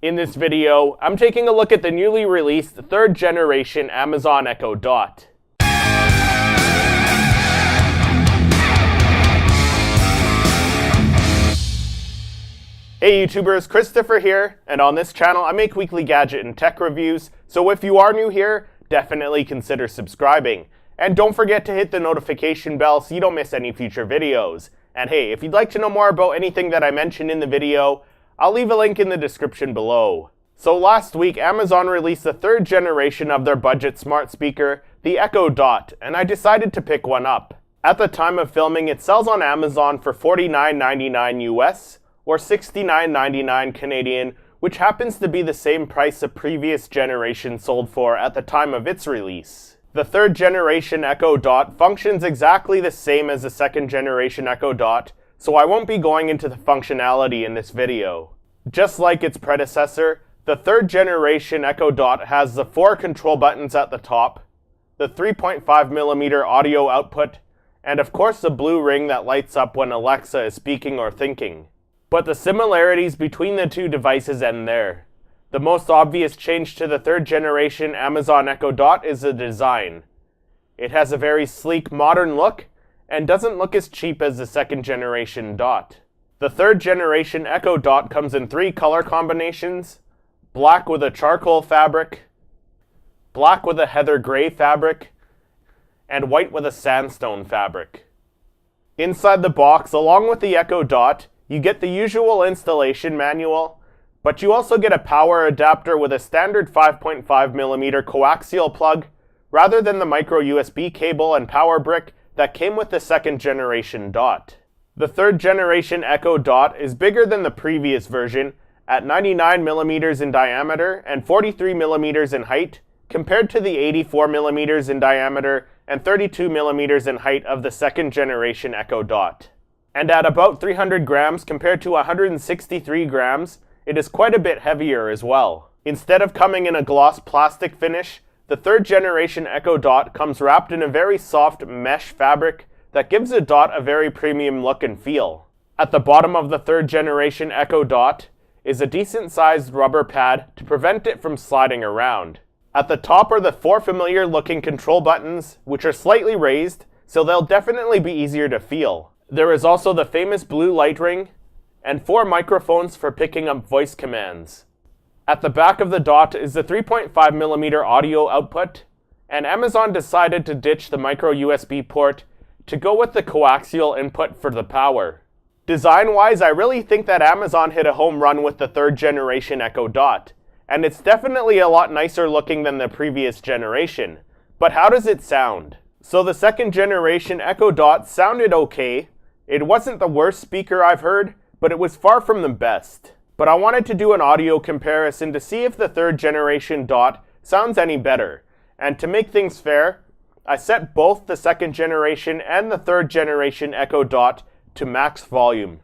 In this video, I'm taking a look at the newly released 3rd generation Amazon Echo Dot. Hey YouTubers, Christopher here, and on this channel I make weekly gadget and tech reviews, so if you are new here, definitely consider subscribing. And don't forget to hit the notification bell so you don't miss any future videos. And hey, if you'd like to know more about anything that I mentioned in the video, I'll leave a link in the description below. So last week, Amazon released the 3rd generation of their budget smart speaker, the Echo Dot, and I decided to pick one up. At the time of filming, it sells on Amazon for $49.99 US, or $69.99 Canadian, which happens to be the same price a previous generation sold for at the time of its release. The 3rd generation Echo Dot functions exactly the same as the 2nd generation Echo Dot, so I won't be going into the functionality in this video. Just like its predecessor, the 3rd generation Echo Dot has the 4 control buttons at the top, the 3.5mm audio output, and of course the blue ring that lights up when Alexa is speaking or thinking. But the similarities between the two devices end there. The most obvious change to the 3rd generation Amazon Echo Dot is the design. It has a very sleek, modern look, and doesn't look as cheap as the 2nd generation Dot. The 3rd generation Echo Dot comes in 3 color combinations: black with a charcoal fabric, black with a heather gray fabric, and white with a sandstone fabric. Inside the box, along with the Echo Dot, you get the usual installation manual, but you also get a power adapter with a standard 5.5mm coaxial plug, rather than the micro USB cable and power brick that came with the 2nd generation Dot. The 3rd generation Echo Dot is bigger than the previous version at 99mm in diameter and 43mm in height, compared to the 84mm in diameter and 32mm in height of the 2nd generation Echo Dot. And at about 300 grams compared to 163 grams, it is quite a bit heavier as well. Instead of coming in a gloss plastic finish, the 3rd generation Echo Dot comes wrapped in a very soft mesh fabric that gives the Dot a very premium look and feel. At the bottom of the 3rd generation Echo Dot is a decent sized rubber pad to prevent it from sliding around. At the top are the 4 familiar looking control buttons, which are slightly raised, so they'll definitely be easier to feel. There is also the famous blue light ring, and 4 microphones for picking up voice commands. At the back of the Dot is the 3.5mm audio output, and Amazon decided to ditch the micro USB port to go with the coaxial input for the power. Design-wise, I really think that Amazon hit a home run with the 3rd generation Echo Dot, and it's definitely a lot nicer looking than the previous generation. But how does it sound? So the 2nd generation Echo Dot sounded okay. It wasn't the worst speaker I've heard, but it was far from the best. But I wanted to do an audio comparison to see if the 3rd generation Dot sounds any better. And to make things fair, I set both the 2nd generation and the 3rd generation Echo Dot to max volume.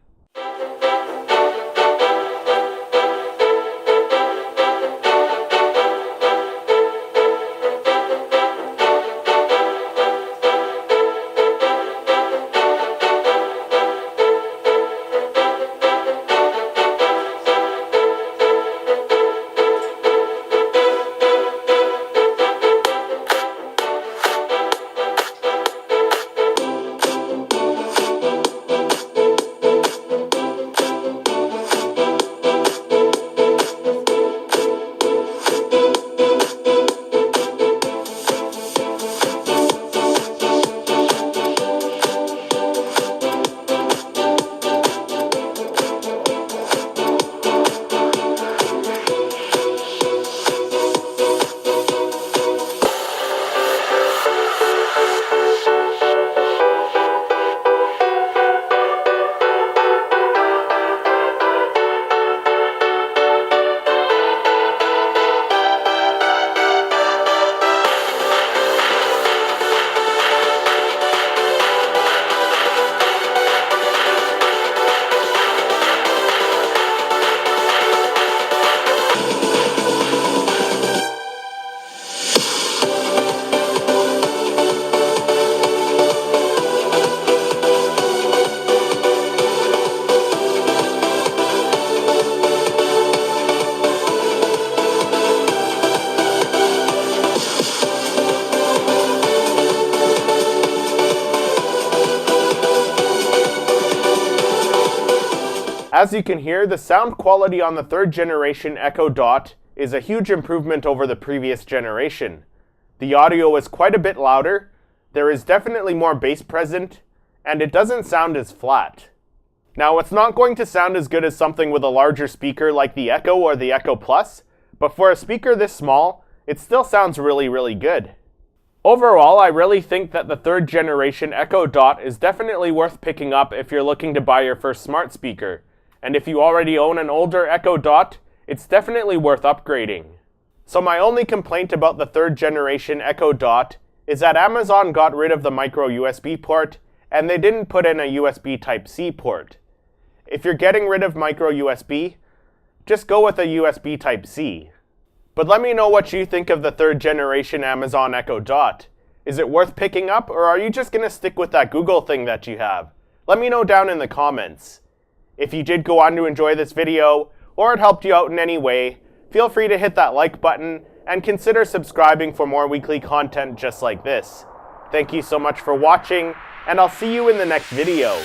As you can hear, the sound quality on the 3rd generation Echo Dot is a huge improvement over the previous generation. The audio is quite a bit louder, there is definitely more bass present, and it doesn't sound as flat. Now, it's not going to sound as good as something with a larger speaker like the Echo or the Echo Plus, but for a speaker this small, it still sounds really good. Overall, I really think that the 3rd generation Echo Dot is definitely worth picking up if you're looking to buy your first smart speaker. And if you already own an older Echo Dot, it's definitely worth upgrading. So my only complaint about the 3rd generation Echo Dot is that Amazon got rid of the micro USB port, and they didn't put in a USB Type-C port. If you're getting rid of micro USB, just go with a USB Type-C. But let me know what you think of the 3rd generation Amazon Echo Dot. Is it worth picking up, or are you just going to stick with that Google thing that you have? Let me know down in the comments. If you did go on to enjoy this video, or it helped you out in any way, feel free to hit that like button, and consider subscribing for more weekly content just like this. Thank you so much for watching, and I'll see you in the next video.